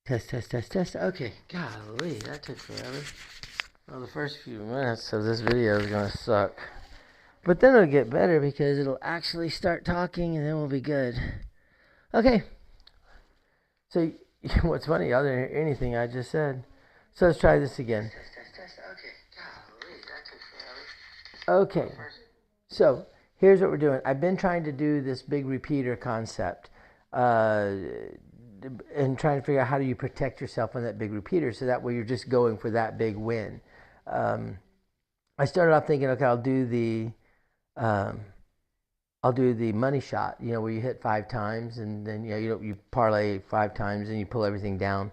Test, test, test, test. Okay, golly, that took forever. Well, the first few minutes of this video is gonna suck. But then it'll get better because it'll actually start talking and then we'll be good. Okay. So, what's funny, y'all didn't hear anything I just said. So let's try this again. Test, test, test. Okay, golly, that took forever. Okay. So, here's what we're doing. I've been trying to do this big repeater concept. And trying to figure out how do you protect yourself on that big repeater so that way you're just going for that big win. I started off thinking, okay, um, I'll do the money shot, where you hit 5 times and then you parlay 5 times and you pull everything down.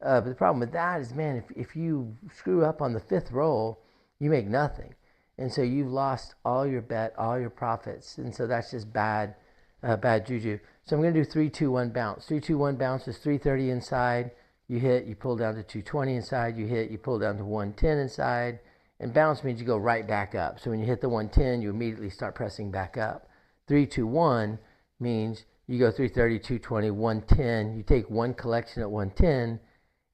But the problem with that is, man, if you screw up on the fifth roll, you make nothing, and so you've lost all your bet, all your profits, and so that's just bad juju. So I'm going to do 3-2-1 bounce. 3-2-1 bounce is 330 inside. You hit, you pull down to 220 inside. You hit, you pull down to 110 inside. And bounce means you go right back up. So when you hit the 110, you immediately start pressing back up. 3-2-1 means you go 330, 220, 110. You take one collection at 110,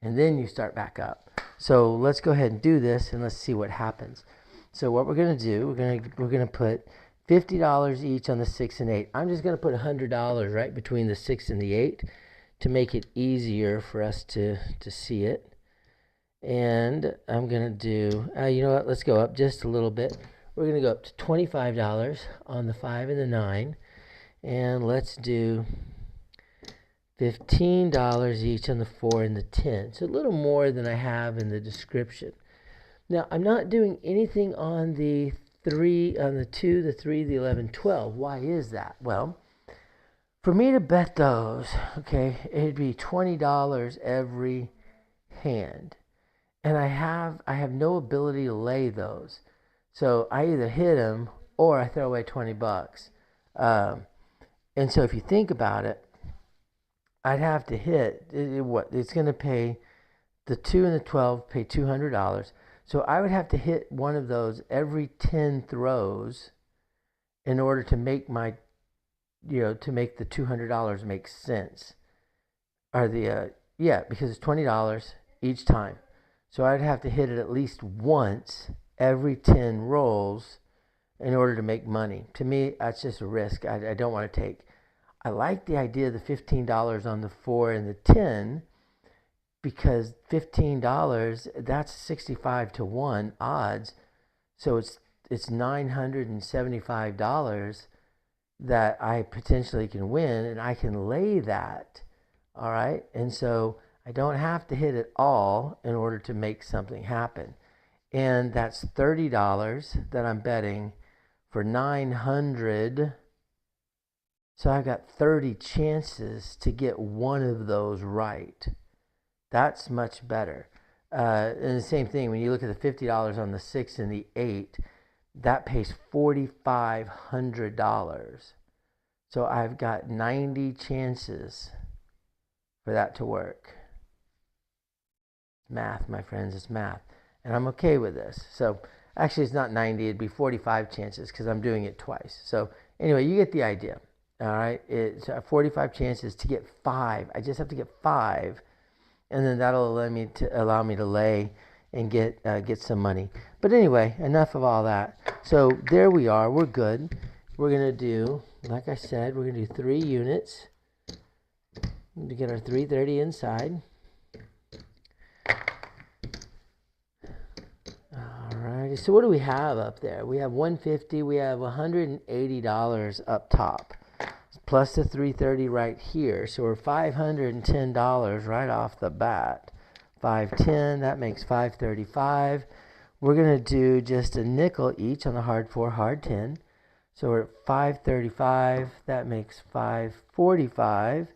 and then you start back up. So let's go ahead and do this, and let's see what happens. So what we're going to do, we're going to put $50 each on the 6 and 8. I'm just going to put $100 right between the 6 and the 8 to make it easier for us to see it. And I'm going to do, you know what, let's go up just a little bit. We're going to go up to $25 on the 5 and the 9. And let's do $15 each on the 4 and the 10. So a little more than I have in the description. Now, I'm not doing anything on the 3, on the 2, the 3, the 11, 12. Why is that? Well, for me to bet those, okay, it'd be $20 every hand. And I have no ability to lay those. So I either hit them or I throw away 20 bucks. And so if you think about it, I'd have to hit, it's going to pay, the 2 and the 12 pay $200. So I would have to hit one of those every 10 throws in order to make my, to make the $200 make sense. Or because it's $20 each time. So I'd have to hit it at least once every 10 rolls in order to make money. To me, that's just a risk I don't want to take. I like the idea of the $15 on the 4 and the 10 because $15, that's 65 to 1 odds. So it's $975 that I potentially can win, and I can lay that. All right? And so I don't have to hit it all in order to make something happen. And that's $30 that I'm betting for 900. So I've got 30 chances to get one of those right. That's much better. And the same thing, when you look at the $50 on the 6 and the 8, that pays $4,500. So I've got 90 chances for that to work. Math, my friends, it's math. And I'm okay with this. So actually it's not 90, it'd be 45 chances because I'm doing it twice. So anyway, you get the idea. All right, it's 45 chances to get 5. I just have to get 5, and then that'll allow me to lay and get some money. But anyway, enough of all that. So there we are. We're good. We're gonna do, like I said, we're gonna do 3 units to get our 330 inside. Alrighty. So what do we have up there? We have 150. We have $180 up top, plus the 330 right here. So we're $510 right off the bat. 510, that makes 535. We're going to do just a nickel each on the hard 4, hard 10. So we're at 535, that makes 545.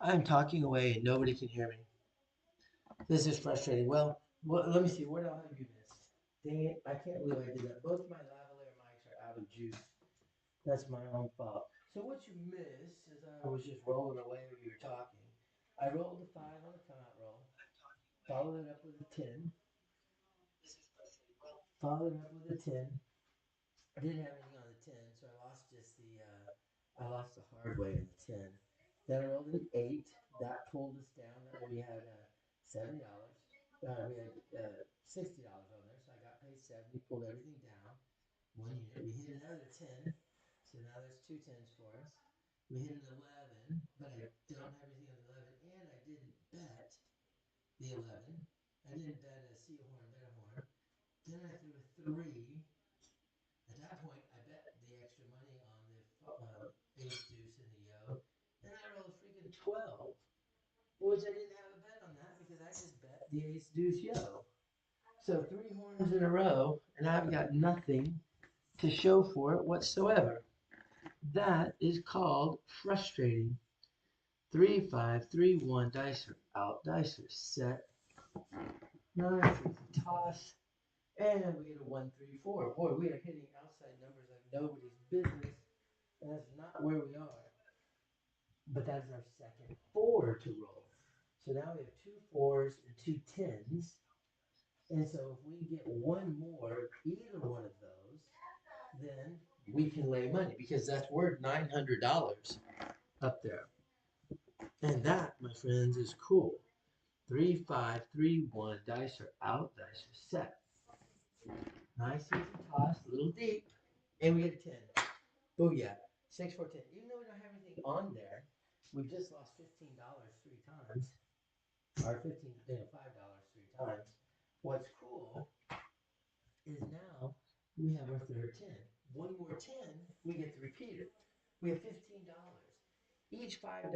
I'm talking away and nobody can hear me. This is frustrating. Well, let me see. What else have you missed? Dang it. I can't believe I did that. Both my lavalier mics are out of juice. That's my own fault. So what you missed is I was just rolling away when you were talking. I rolled a 5 on the come out roll. Followed it up with a 10. Followed it up with a 10. I didn't have anything on the 10, so I lost just I lost the hard way in the 10. Then I rolled an 8. That pulled us down. That way we had $70. We had $60 on there, so I got paid 70. Pulled everything down. 1 unit. We hit another 10. So now there's two tens for us. We hit an 11, but I don't have anything on the 11, and I didn't bet the 11. I didn't bet a seal horn, bet a horn. Then I threw a 3. At that point, I bet the extra money on the ace deuce and the yo, and I rolled a freaking 12, which I didn't have a bet on that because I just bet the ace deuce yo. So 3 horns in a row, and I've got nothing to show for it whatsoever. That is called frustrating. 3, 5, 3, 1. Dice are out. Dice are set. Nice. Toss. And we get a 1, 3, 4. Boy, we are hitting outside numbers like nobody's business. And that's not where we are. But that is our second 4 to roll. So now we have 2 4s and 2 10s. And so if we get one more, either one of those, then we can lay money because that's worth $900 up there. And that, my friends, is cool. 3, 5, 3, 1. Dice are out. Dice are set. Nice easy toss, a little deep. And we get a 10. Booyah. 6, 4, 10. Even though we don't have anything on there, we just lost $15 3 times. Or $5 3 times. What's cool is now we have our third 10. One more 10, we get the repeater. We have $15. Each $5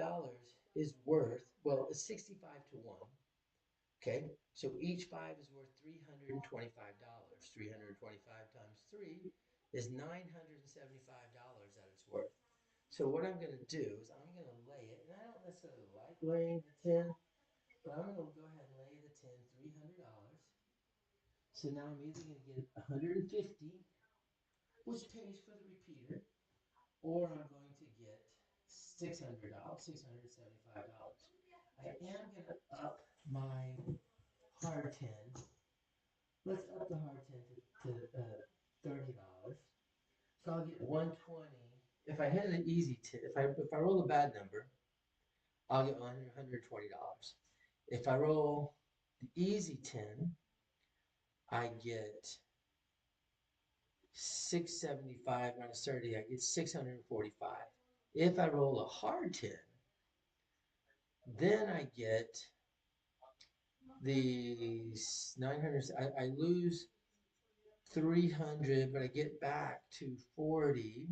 is worth, well, it's 65 to 1. Okay, so each 5 is worth $325. 325 times 3 is $975 that it's worth. So what I'm going to do is I'm going to lay it, and I don't necessarily like laying the 10, but I'm going to go ahead and lay the 10 $300. So now I'm either going to get 150, which pays for the repeater, or I'm going to get $600, $675. I am going to up my hard 10. Let's up the hard 10 to $30. So I'll get 120. If I hit an easy 10, if I roll a bad number, I'll get $120. If I roll the easy 10, I get 675 minus 30, I get 645. If I roll a hard 10, then I get the 900. I lose 300, but I get back to 40.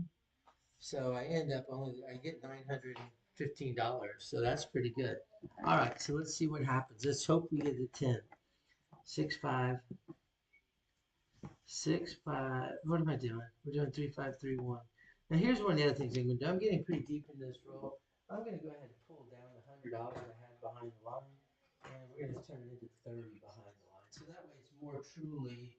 So I end up I get $915. So that's pretty good. All right, so let's see what happens. Let's hope we get the 10. 6, 5, 6, 5. What am I doing? We're doing 3, 5, 3, 1. Now here's one of the other things I'm going to do. I'm getting pretty deep in this roll. I'm going to go ahead and pull down the $100 I had behind the line, and we're going to turn it into 30 behind the line. So that way it's more truly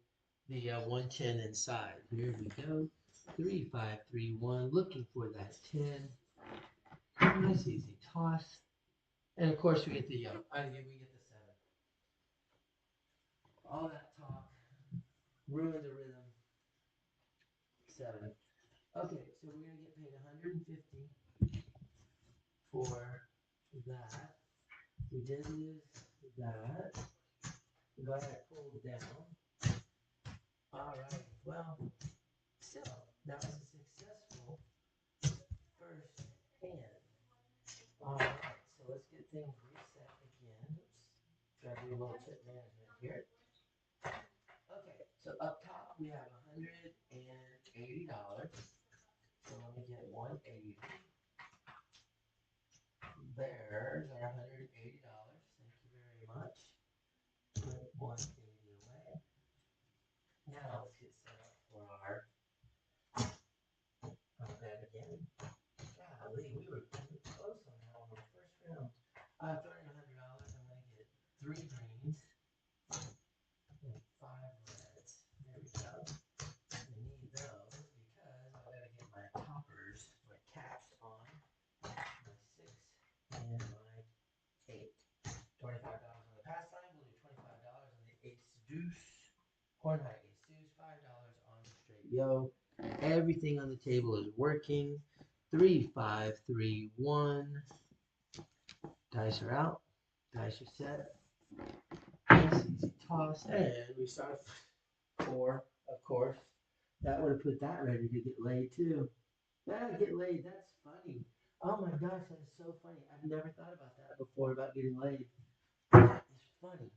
the 110 inside. Here we go. 3, 5, 3, 1. Looking for that 10. Nice easy toss. And of course we get the we get the 7. All that talk ruined the rhythm. 7. Okay, so we're gonna get paid 150 for that. We did lose that. But I pulled down. Alright, well, still, that was a successful first hand. Alright, so let's get things reset again. Oops. Try to do a little chip management here. Okay, so up top we have $180. So let me get 180. There's our $180. Thank you very much. Put 180 away. Now let's get set up for our bet again. Golly, we were close on that one on the first round. 3 greens and 5 reds. There we go. I need those because I gotta get my toppers, my caps on. My 6 and my 8. $25 on the pass line. We'll do $25 on the ace deuce. Horn high ace deuce. $5 on the straight yo. Everything on the table is working. 3, 5, 3, 1. Dice are out. Dice are set. Easy toss. And we start 4, of course. That would have put that ready to get laid too. Yeah, get laid. That's funny. Oh my gosh, that is so funny. I've never thought about that before about getting laid. That is funny.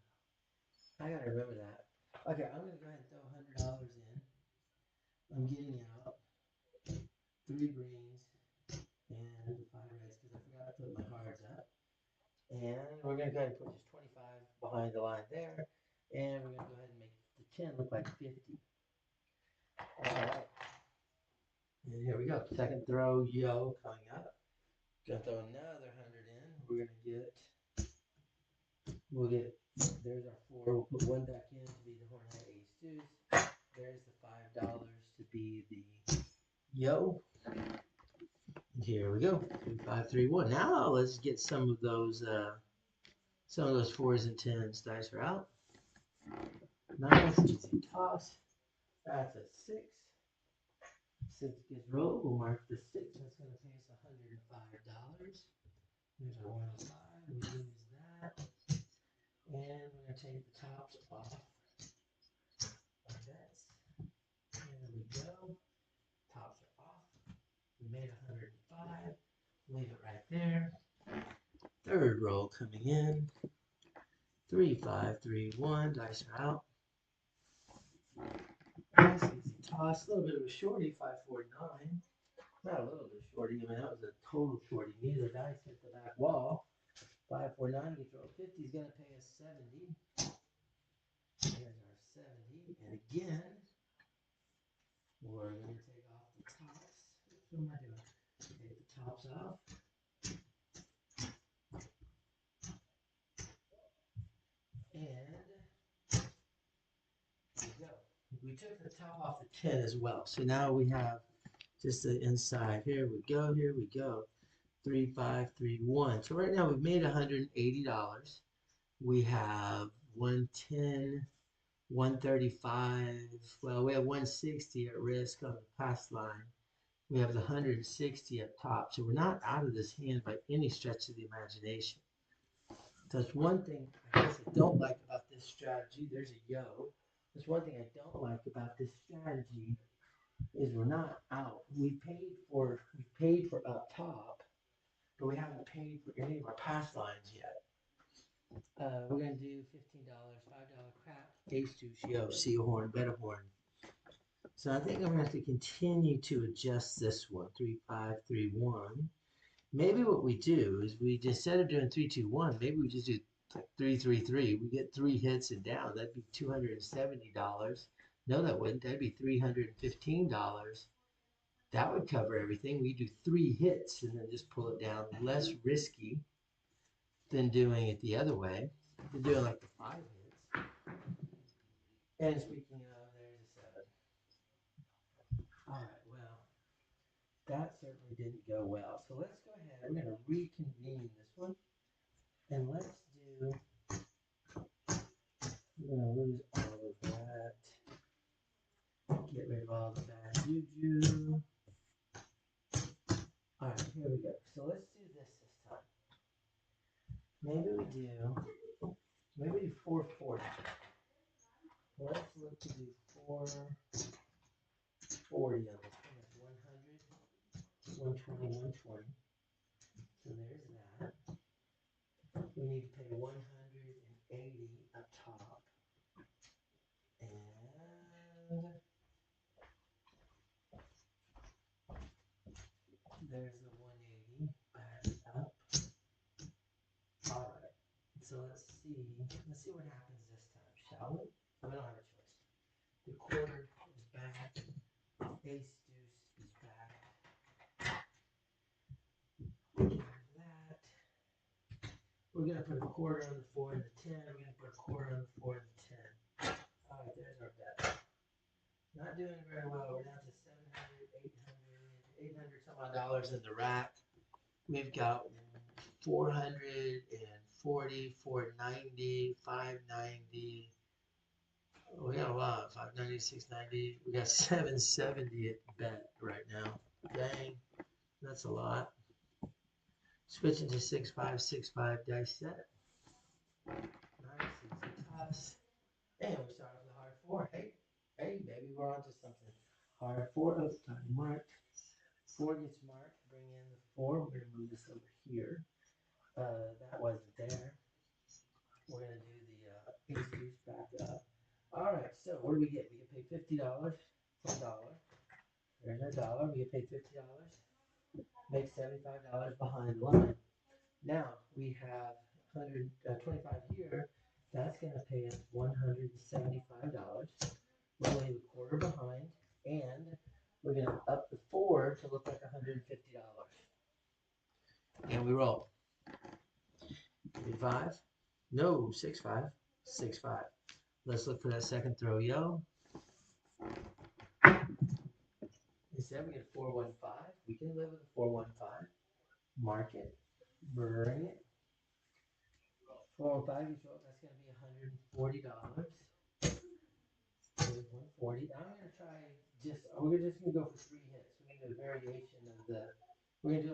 I gotta remember that. Okay, I'm gonna go ahead and throw $100 in. I'm getting out 3 greens and 5 reds because I forgot to put my cards up. And we're gonna go ahead and put just 25 behind the line there. And we're gonna go ahead and make the 10 look like 50. All right. And here we go. Second throw, yo, coming up. Gonna throw another 100 in. We're gonna get. We'll get. There's our 4. We'll put 1 back in to be the horn high ace deuce. There's the $5 to be the yo. And here we go. 3, 5, 3, 1. Now let's get some of those 4s and 10s. Dice are out. Nice easy toss. That's a 6. 6 gets rolled. We'll mark the 6. That's going to pay us $105. There's our 105. We use that. And we're going to take the tops off like this. There we go. Tops are off. We made 105. Leave it right there. Third roll coming in. 3, 5, 3, 1. Dice are out. Nice easy toss. A little bit of a shorty, 549. Not a little bit shorty. I mean, that was a total shorty. Neither dice hit the back wall. 549. We throw 50. He's going to pay us 70. Here's our 70. And again, we're going to take off the tops. What am I doing? Take the tops off. And there we go. We took the top off the 10 as well. So now we have just the inside. Here we go. Here we go. 3, 5, 3, 1. So right now we've made $180. We have 110, 135. Well, we have 160 at risk on the pass line. We have the 160 up top. So we're not out of this hand by any stretch of the imagination. That's one thing I guess I don't like about this strategy. There's a yo. That's one thing I don't like about this strategy is we're not out. We paid for up top, but we haven't paid for any of our pass lines yet. We're gonna do $15, $5 crap, ace deuce, yo, see a horn, bet a horn. So I think I'm gonna have to continue to adjust this one. 3, 5, 3, 1. Maybe what we do is we just, instead of doing 3, 2, 1, maybe we just do 3, 3, 3. We get 3 hits and down. That'd be $270. No, that wouldn't. That'd be $315. That would cover everything. We do 3 hits and then just pull it down. Less risky than doing it the other way. Than doing like the 5 hits. And speaking of, there's a 7. All right, well, that certainly didn't go well. So let's go ahead. We're going to reconvene this one. And let's do, we're going to lose all of that. Get rid of all the bad juju. All right, here we go. So let's do this time. Maybe we do 440. Let's look to do 440 on this one. That's 100, 120, 120. So there's that. We need to pay 180 up top. And there's the 180 back up. All right. So let's see what happens this time, shall we? We don't have a choice. The quarter is back. Ace deuce is back. That. We're going to put a quarter on the 4 and the 10. We're going to put a quarter on the 4 and the 10. All right, there's our bet. Not doing very well. We're down to 700, 800 some odd dollars in the rack. We've got 440, 490, 590. We got a lot. 590, 690. We got 770 at bet right now. Dang, that's a lot. Switching to 6565 dice set. Nice, easy toss. And we start with the hard 4. Hey, baby, we're onto something. Hard 4. Oh, time marked. 4 gets marked. Bring in the 4. We're going to move this over here. That wasn't there. We're going to do the ace deuce back up. All right, so what do we get? We get paid $50 for $1. There's our dollar. We get paid $50. Make $75 behind the line. Now we have 125 here. That's going to pay us $175. We're going to leave a quarter behind, and we're going to up the 4 to look like $150. And we roll. 5. No, 6-5. 6-5. Let's look for that second throw, yo. Instead, we get a 4-1-5. We can live with a 4-1-5. Mark it. Bring it. 4-1-5. That's going to be $140. 140. I'm going to try we're just going to go for 3 hits. We're going to do a variation of we're going to do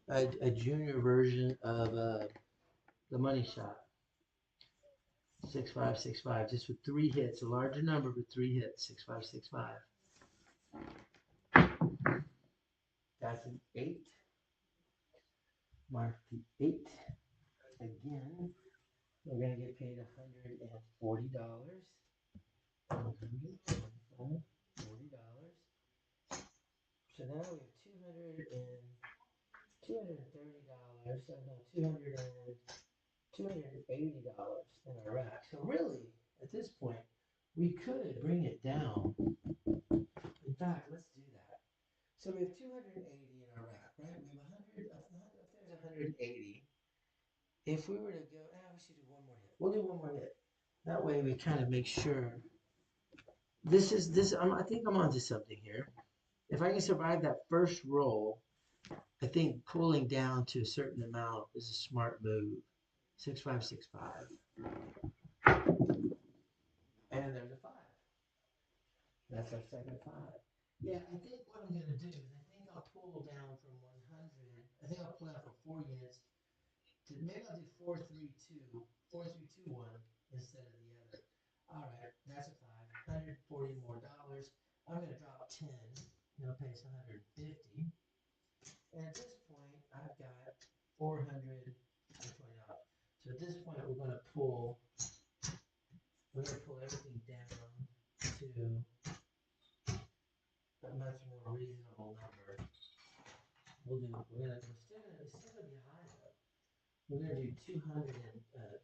like a junior version of the money shot. 6-5, 6-5, just with 3 hits, a larger number with 3 hits. 6-5, 6-5. That's an 8. Mark the 8. Again, we're going to get paid $140. $140. So now we have $230. So now $280 in our rack. So really, at this point, we could bring it down. In fact, let's do that. So we have 280 in our rack, right? We have 100. If there's 180, if we were to go, we should do one more hit. We'll do one more hit. That way, we kind of make sure. I think I'm onto something here. If I can survive that first roll, I think pulling down to a certain amount is a smart move. 6-5, 6-5. And there's a 5. That's our second 5. Yeah, I think what I'm going to do is I think I'll pull down from 100. I think I'll pull down from 4 units to maybe I'll do 4, 3, 2, 4, 3, 2, 1 instead of the other. All right, that's a 5. $140 more. I'm going to drop 10. It'll pay us $150. And at this point, I've got $420. So at this point, we're going to pull everything down to a much more reasonable number. We're still going to be high though. We're going to do 220 inside.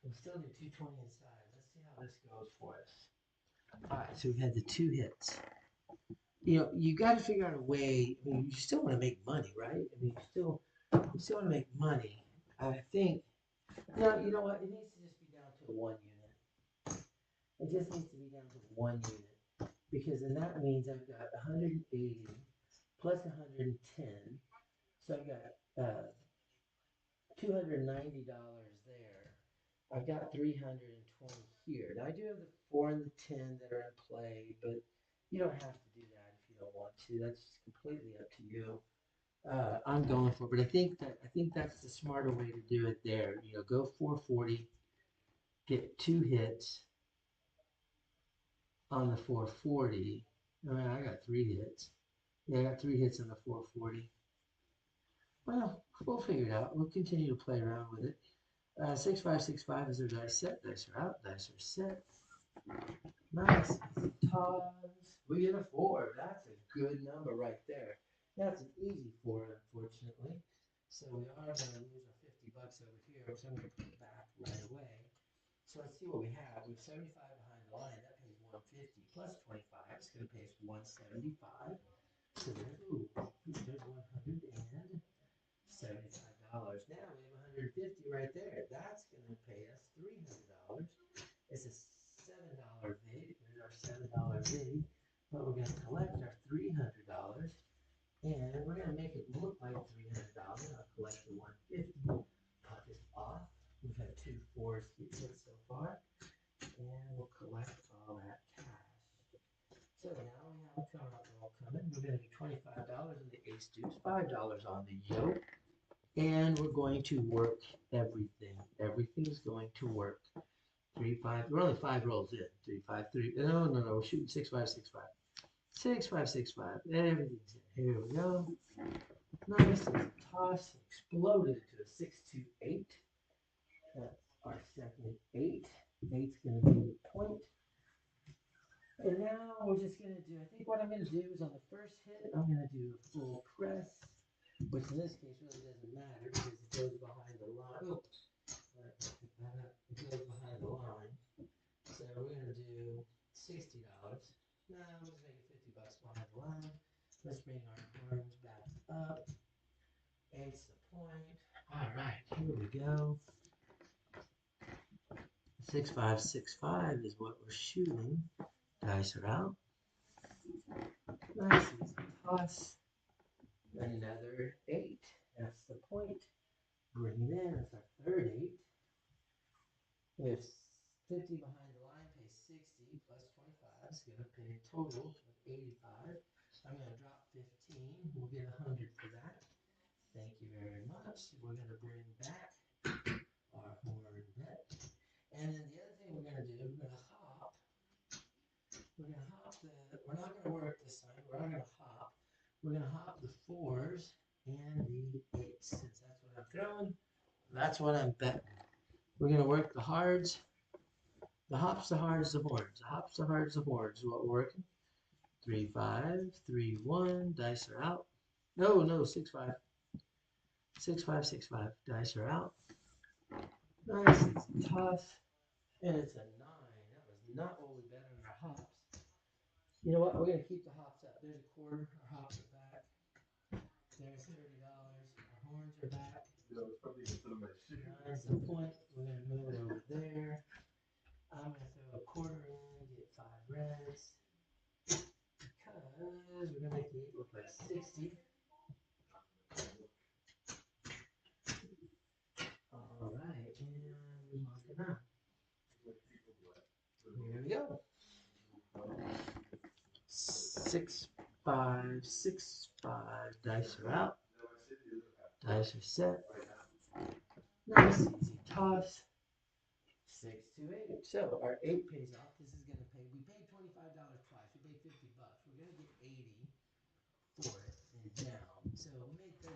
We'll still do 220 inside. Let's see how this goes for us. All right, so we've had the 2 hits. You got to figure out a way. I mean, you still want to make money, right? I mean, you still want to make money. I think. No, you know what? It needs to just be down to 1 unit. It just needs to be down to 1 unit, because then that means I've got 180 plus 110. So I've got $290 there. I've got 320 here. Now I do have the 4 and the 10 that are in play, but you don't have to do that if you don't want to. That's completely up to you. I'm going for it, but I think that's the smarter way to do it there. Go 440, get 2 hits on the 440. I got 3 hits. Yeah, I got 3 hits on the 440. Well, we'll figure it out. We'll continue to play around with it. 6-5, 6-5 is our dice set. Dice are out. Dice are set. Nice. Toss. We get a 4. That's a good number right there. That's an easy 4, unfortunately. So we are going to lose our $50 over here, which I'm going to put back right away. So let's see what we have. We have 75 behind the line. That pays $150 plus 25. It's going to pay us $175. So there's $175. Now we have 150 right there. That's going to pay us $300. It's a $7 VIG. There's our $7 VIG. But we're going to collect our $300. And we're going to make it look like $300. I'll collect the 150. Cut this off. We've had 2 4s get hit so far. And we'll collect all that cash. So now we have a cover roll coming. We're going to do $25 on the ace deuce, $5 on the yoke. And we're going to work everything. Everything's going to work. 3 5. We're only 5 rolls in. 3 5 3. No. We're shooting 6 5 6 5. 6 5 6 5. Everything's in. Here we go. Nice. Toss. Exploded into a 6 2 8. That's our second 8. 8's going to be the point. And now we're just going to do, I think what I'm going to do is on the first hit, I'm going to do a full press, which in this case really doesn't matter because it goes behind the line. Oh, it goes behind the line. So we're going to do $60. Now I'm just making $50 behind the line. Let's bring our horns back up. 8's the point. All right, here we go. 6 5 6 5 is what we're shooting. Dice are out. Nice easy toss. Another 8. That's the point. Bring it in. That's our third 8. We have 50 behind the line, pay 60 plus 25. It's going to pay a total of 85. I'm going to drop 15. We'll get 100 for that. Thank you very much. We're going to bring back our horn bet. And then the other thing we're going to do, we're going to hop. We're going to hop we're not going to work this time. We're not going to hop. We're going to hop the 4s and the 8s. Since that's what I'm throwing, that's what I'm betting. We're going to work the hards. The hops, the hards, the horns. The hops, the hards, the horns is what we're working. 3 5, 3 1. Dice are out. No, 6 5. 6 5 6 5. Dice are out. Nice, it's toss. And it's a 9. That was not what we bet on our hops. You know what? We're going to keep the hops up. There's a quarter. Our hops are back. There's $30. Our horns are back. Nice, the point. We're going to move it over there. I'm going to throw a quarter in, get 5 reds. Because we're going to make the 8 look like 60. All right, and we're locking up. Here we go. 6 5 6 5. Dice are out. Dice are set. Nice easy toss. 6 2 8. So our 8 pays off. This is going to pay. We paid $25 twice. We paid $50. We're going to get 80 for it and down. So we made $30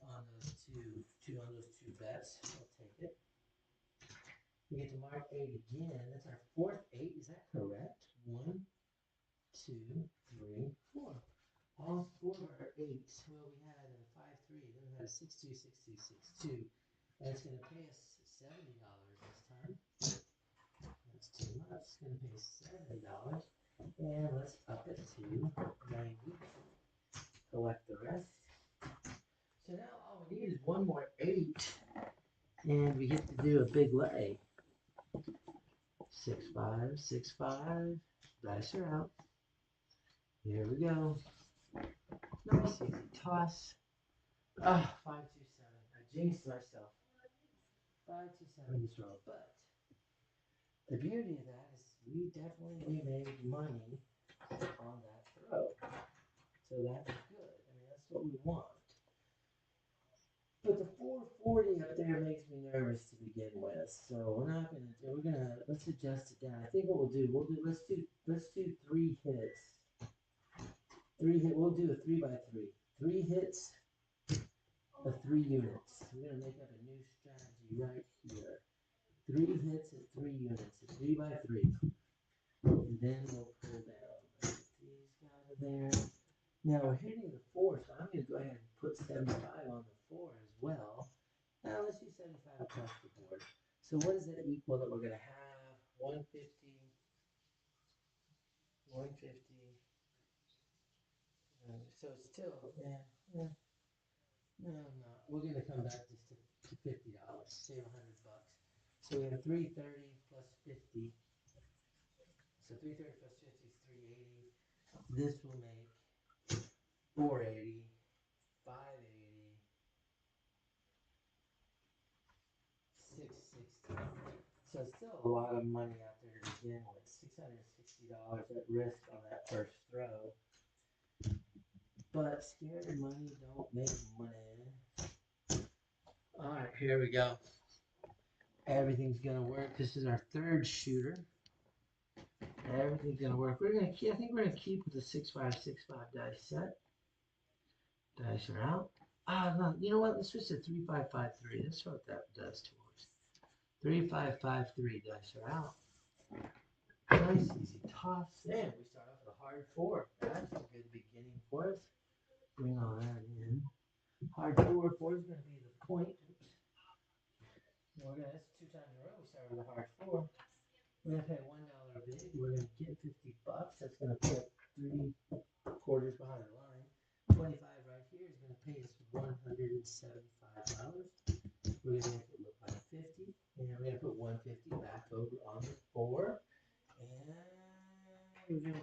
on those two bets. I'll take it. We get to mark 8 again. That's our fourth 8. Is that correct? 1, 2, 3, 4. All 4 of our 8s. Well, we had a 5 3. Then we had a 6 2 6 2 6 2. And it's going to pay us $70 this time. That's too much. It's going to pay $70. And let's up it to 90. Collect the rest. So now all we need is one more 8. And we get to do a big lay. 6 5 6 5. Dice are out. Here we go. Nice easy toss. 5 2 7. I jinxed myself. 5 2 7 throw. But the beauty of that is we definitely made money on that throw. So that's good. I mean, that's what we want. But the 440 up there makes me nervous to begin with. So we're not gonna do. Let's adjust it down. I think what we'll do. Let's do 3 hits. 3 hit. We'll do a 3 by 3. 3 hits of 3 units. We're gonna make up a new strategy right here. 3 hits at 3 units. A 3 by 3. And then we'll pull down. Put these out of there. Now we're hitting the 4, so I'm going to go ahead and put 75 on the 4 as well. Now let's do 75 across the board. So what does that equal that we're going to have? 150, 150, So it's still, no, I'm not. We're gonna come back just to $50, save $100. So we have 330 plus 50. So 330 plus 50 is 380. This will make 480, 580, 660. So it's still a lot of money out there to begin with. $660 at risk on that first throw. But scared money don't make money. Alright, here we go. Everything's gonna work. This is our third shooter. Everything's gonna work. I think we're gonna keep with the 6565 dice set. Dice are out. No, you know what? Let's switch to 3553. That's what that does to us. 3553 dice are out. Nice, easy toss. And we start off with a hard 4. That's a good beginning for us. Bring all that in. Hard 4. 4 is going to be the point. That's 2 times in a row. We start with a hard 4. We're going to pay $1 bid. We're going to get $50. That's going to put 3 quarters behind the line. 25 right here is going to pay us $175. We're going to make it look like 50. And we're going to put 150 back over on the 4. And we're going to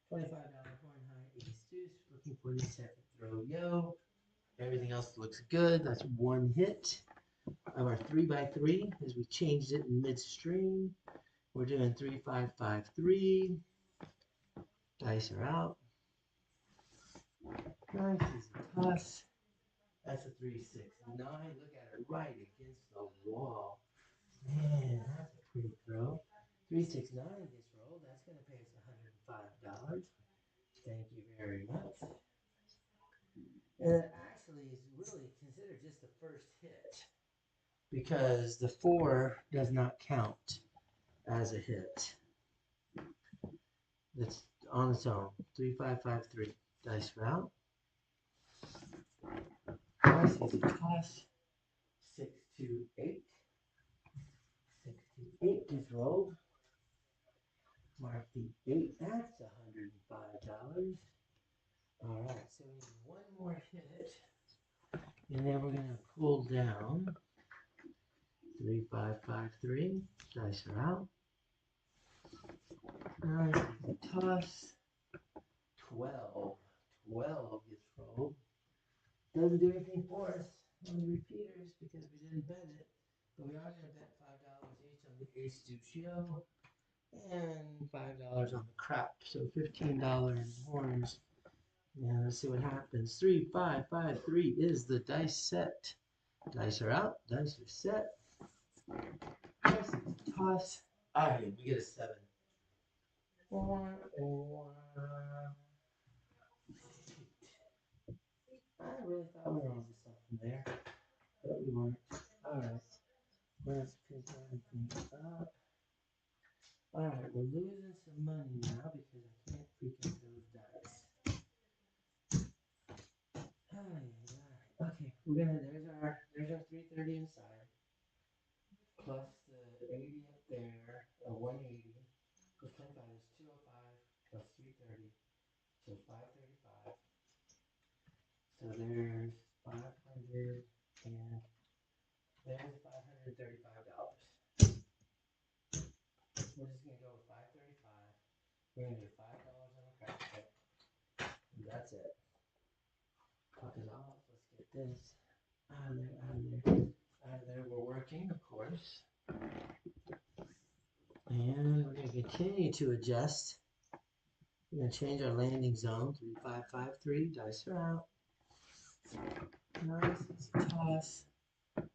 $25 horn high ace deuce. Looking for the second throw. Yo. Everything else looks good. That's one hit of our 3x3 as we changed it in midstream. We're doing 3553. Dice are out. Nice easy toss. That's a 369. Look at it right against the wall. Man, that's a pretty throw. 369 gets rolled. That's going to pay us $105. Thank you very much. And it actually is really considered just the first hit because the 4 does not count as a hit. It's on its own. 3553. Dice are out. Nice easy toss. 628. 628 gets rolled. Mark the 8. That's $105. Alright, so we need one more hit. And then we're going to pull down. 3553. Dice are out. Nice easy toss. 12. 12 gets rolled. Doesn't do anything for us on the repeaters because we didn't bet it. But we are going to bet $5 each on the ace deuce yo and $5 on the crap. So $15 in horns. Yeah, let's see what happens. 3, 5, 5, 3 is the dice set. Dice are out. Dice are set. Nice toss. Alright, we get a 7. I really thought we were on to something there, but we weren't. Alright, let's pick everything up. Alright, we're losing some money now because I can't freaking those dice. Okay, there's our 330 inside, plus the 80 up there, 180, plus 25 is 205, plus 330, so 535. So there's 500 and there's $535. We're just gonna go with 535. We're gonna do $5 on the crack check. And that's it. Cut it off. Let's get this out of there, out of there. Out of there. We're working, of course. And we're gonna continue to adjust. We're gonna change our landing zone. 3553. Dice are out. Nice easy toss.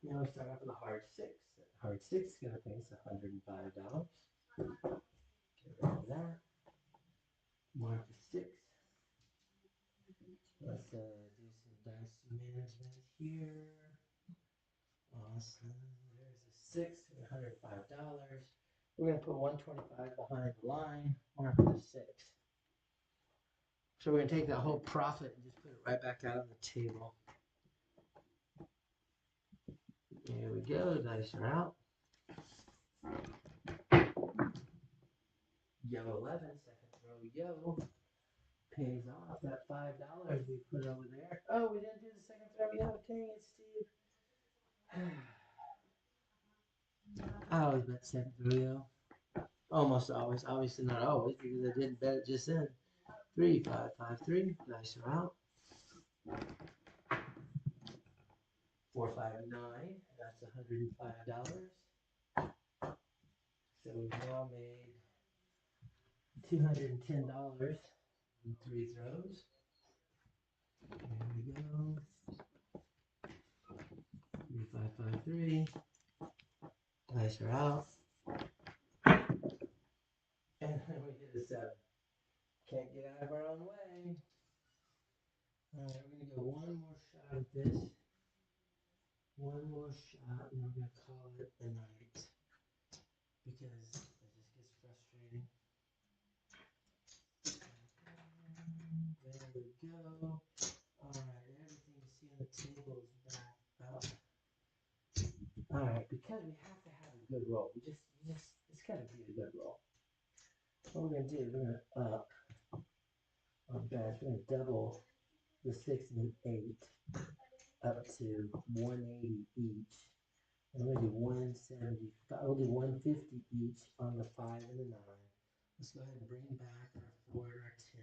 Now we start off with a hard 6. Hard 6 is gonna pay us $105. Get rid of that. Mark the 6. Let's do some dice management here. Awesome. There's a 6, $105. We're gonna put 125 behind the line. Mark the 6. So we're gonna take that whole profit and just put it right back out on the table. There we go. Dice are out. Yo 11, second throw yo. pays off. That $5 we put over there. Oh, we didn't do the second throw yet. Dang it, Steve. I always bet second throw. Almost always. Obviously not always because I didn't bet it just then. 3, 5, 5, 3. Dice are out. 4, 5, 9. That's $105. So we've now made $210 in 3 throws. Here we go. 3, 5, 5, 3. Dice are out. And then we hit a 7. Can't get out of our own way. Alright, we're going to go one more shot at this. One more shot, and we're going to call it a night. Because it just gets frustrating. There we go. Alright, everything you see on the table is back up. Alright, because we have to have a good roll. It's gotta be a good roll. What we're gonna do, we're gonna up our bets. We're gonna double the 6 and 8 up to 180 each. And we're gonna do 175. We'll do 150 each on the 5 and the 9. Let's go ahead and bring back our 4 and our 10.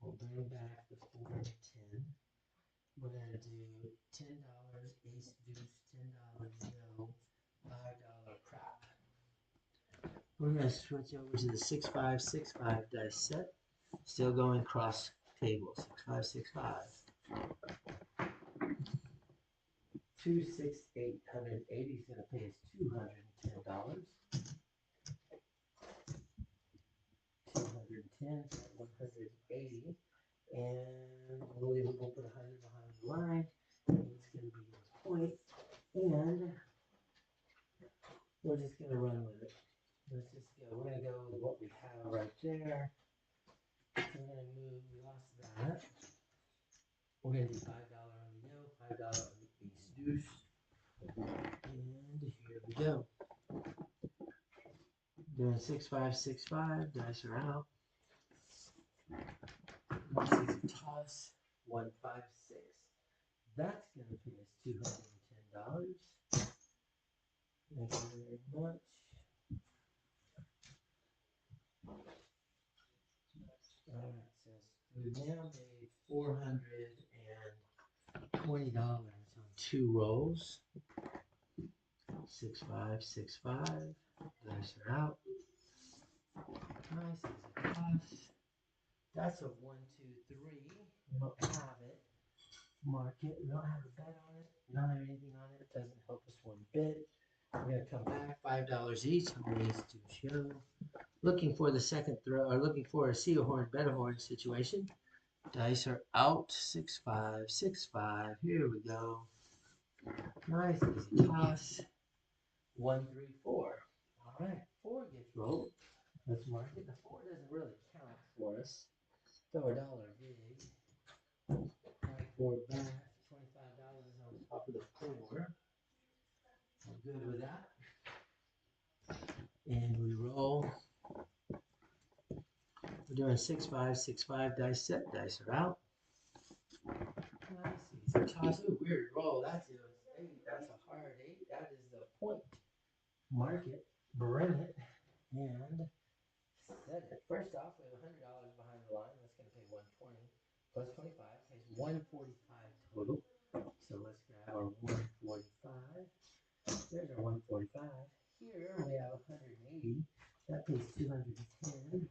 We'll bring back the 4 and the 10. We're gonna do $10 ace deuce, $10 no, $5 crap. We're gonna switch over to the 6-5-6-5 dice set. Still going cross table. 6-5-6-5. 268 180 is gonna pay us $210. 210 so 180. And we'll put 100 behind the line. It's going to be a point. And we're just going to run with it. Let's just go. We're going to go with what we have right there. So we're going to move. We lost that. We're going to do $5 on the no, $5 on the ace deuce. And here we go. Doing 6-5-6-5. Dice are out. 1-6 toss. 1-5-6. That's going to pay us $210. Thank you very much. Alright, so we've now made $420 on 2 rolls. 6-5-6-5. Dice are out. Nice, easy toss. That's a 1-2-3. We don't have it. Mark it. We don't have a bet on it. We don't have anything on it. It doesn't help us one bit. We're going to come back. $5 each on these 2 show. Looking for the second throw, or looking for a see a horn, bet a horn situation. Dice are out. 6-5-6-5. Here we go. Nice, easy toss. 1-3-4. All right, 4 gets rolled. Let's mark it. The 4 doesn't really count for us. Throw a dollar big. 4 back. $25 on top of the 4. I'm good with that. And we roll. We're doing 6-5-6-5 dice set. Dice are out. Nice, easy toss. Ooh, weird roll. That's an 8. That's a hard 8. That is the point. Mark it, bring it, and set it. First off, we have $100 behind the line. That's going to pay 120 plus 25 pays 145 total. So let's grab our 145. There's our 145. Here we have 180. That pays 210.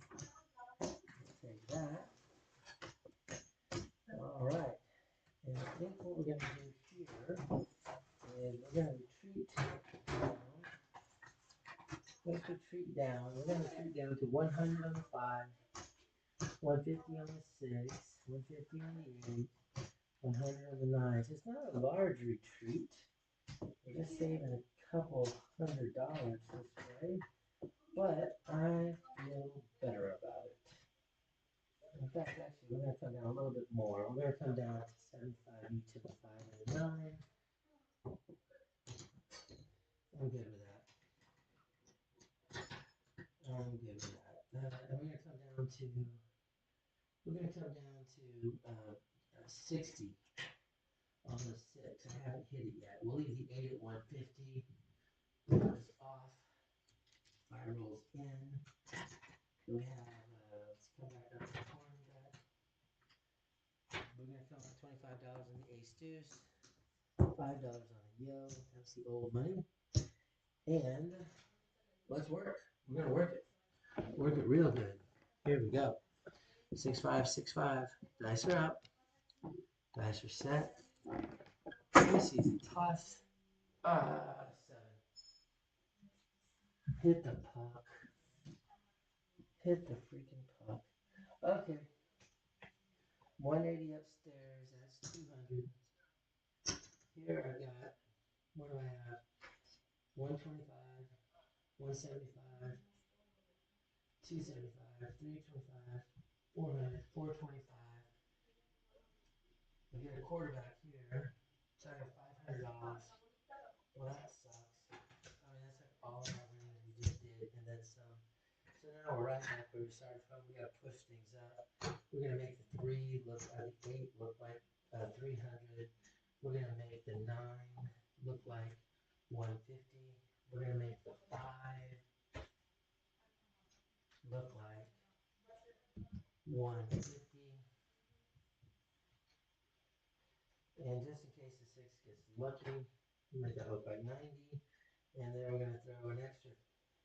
Let's take that. All right. And I think what we're going to do here is we're going to retreat down. Let's retreat down. We're going to retreat down to 100 on the 5, 150 on the 6, 150 on the 8, 100 on the 9. So it's not a large retreat. We're just saving a couple $100 this way. But I feel better about it. In fact, actually, we're going to come down a little bit more. We're going to come down to 75 each of the 5 and the 9. I'm good with that. I'm good with that. And we're going to come down to We're going to come down to 60 on the 6. I haven't hit it yet. We'll leave the 8 at 150. Rolls off. Fire rolls in. We have, let's come back up to the corn back. We're going to come up $25 on the ace deuce. $5 on the yo. That's the old money. And let's work. We're going to work it. Work it real good. Here we go. 6 5 6 5. Dice are up. Dice are set. This is a toss. 7. Hit the puck. Hit the freaking puck. Okay. 180 upstairs. That's 200. Here I got, what do I have? 125, 175, 275, 325, 400, 425. We get a quarterback here. So I got $500. Well, that sucks. I mean, that's like all of our winnings we just did, and then some. So now we're right back where we started from. We got to push things up. We're going to make the 3 look, the 8 look like 300. We're going to make the 9 look like 150. We're going to make the 5 look like 150. And just in case the 6 gets lucky, we'll make that look like 90. And then we're going to throw an extra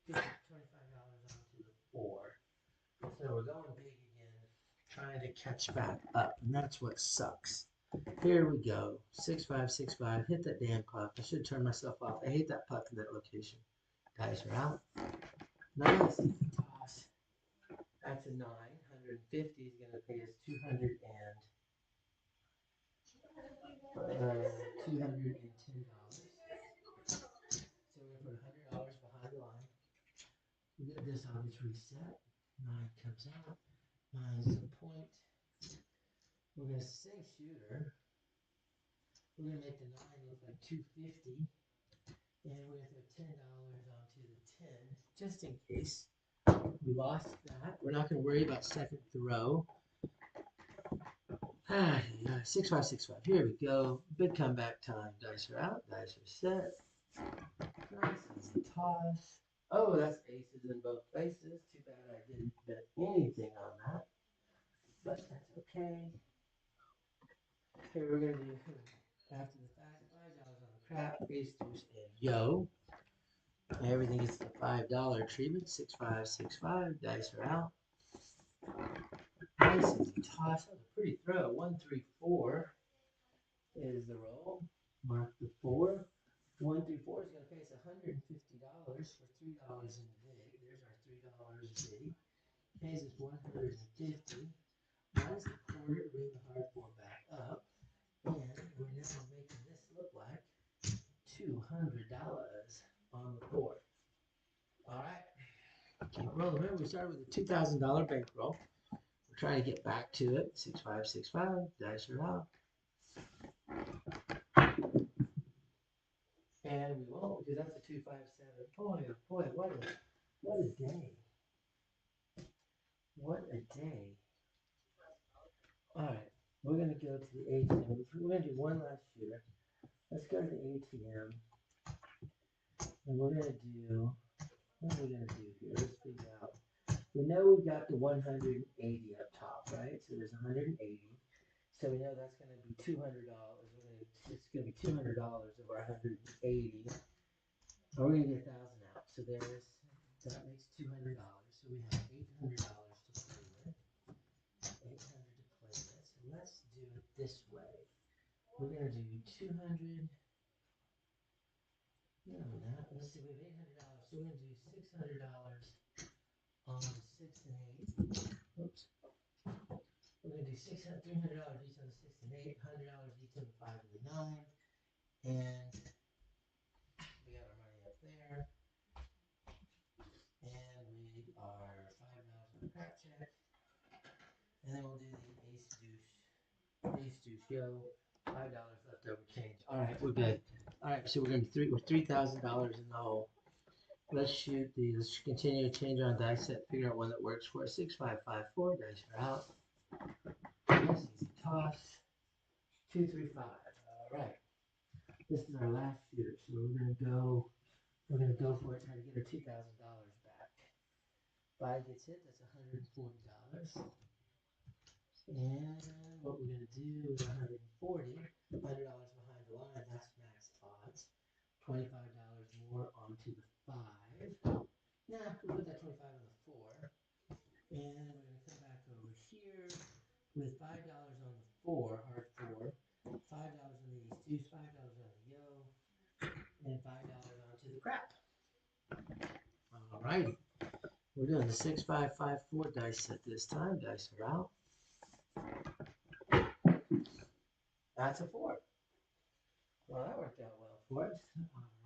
$25 onto the 4. So we're going big again, trying to catch back up. And that's what sucks. Here we go. 6 5 6 5. Hit that damn puck. I should turn myself off. I hate that puck in that location. Guys are out. Nice toss. That's a 9. 150 is going to pay us $210. So we're going to put $100 behind the line. We get this on this reset. 9 comes out. 9 is a point. We're going to say shooter. We're going to make the 9 look like 250. And we're going to throw $10 onto the 10, just in case. We lost that. We're not going to worry about second throw. 6 5 6 5. Here we go. Big comeback time. Dice are out. Dice are set. Nice easy toss. Oh, that's aces in both places. Too bad I didn't bet anything on that. But that's okay. Here we're going to do, after the fact, $5 on the crap, ace, deuce, and yo. Everything is the $5 treatment. 6 5 6 5. Dice are out. Nice easy toss. That was a pretty throw. 1 3 4 is the roll. Mark the 4. 1 3 4 is going to pay us $150 for $3 in vig. There's our $3 vig. Pays us $150. Minus the quarter, bring the hard 4 back up. And we're now making this look like $200 on the board. All right. Keep rolling. Remember, we started with a $2,000 bankroll. We're trying to get back to it. 6 5 6 5. Dice are out. And we won't, because that's a 2 5 7. Boy, oh boy, what a day. What a day. All right. We're going to go to the ATM. We're going to do one last shooter. Let's go to the ATM. And we're going to do, what are we going to do here? Let's figure out. We know we've got the 180 up top, right? So there's 180. So we know that's going to be $200. It's going to be $200 of our 180. And we're going to get 1,000 out. So that makes $200. So we have $800 to play with. 800 to play with. So let's do it this way. We're going to do 200. No, not. Let's see. We have $800. So we're going to do $600 on 6 and 8. Oops. We're going to do $300 each on the 6 and 8, $100 each on the 5 and the 9. And we got our money up there. And we are $5 on the crack check. And then we'll do the ace deuce yo. $5 left over change. All right, we're good. All right, so we're going to be $3,000 in the hole. Let's continue to change on dice set, figure out one that works for us. 6 5 5 4. Dice are out. Nice easy toss. 2, 3, 5. All right. This is our last shooter, so we're gonna go. We're gonna go for it. Try to get our $2,000 back. 5 gets hit. That's $140. And what we're gonna do is 140. $100 behind the line. That's max odds. $25 more onto the 5. Nah, we'll put that 25 on the 4. And we're gonna come back over here with $5 on the 4, hard 4. $5 on these twos, $5 on the yo, and $5 onto the crap. Alrighty. We're doing the 6, 5, 5, 4 dice set this time. Dice are out. That's a 4. Well, that worked out well for us.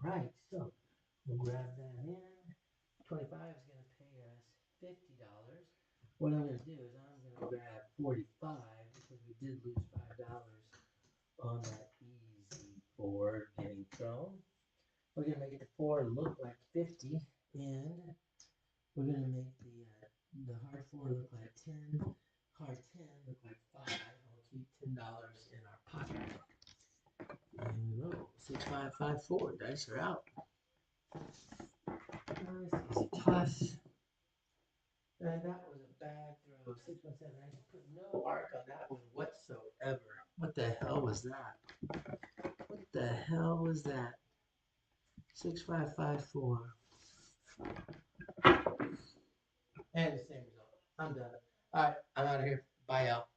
Alright, so we'll grab that in. 25 is going to pay us $50. What I'm going to do is I'm going to grab 45 because we did lose $5 on that easy 4 getting thrown. We're going to make it the 4 look like 50, and we're going to make the hard 4 look like 10, hard 10 look like 5, and we'll keep $10 in our pocket. And we roll. 6, 5, 5, 4. Dice are out. Nice easy toss. And that was a bad throw. 6, 1, 7. I just put no mark on that one whatsoever. What the hell was that? What the hell was that? 6, 5, 5, 4. And the same result. I'm done. All right, I'm out of here. Bye, y'all.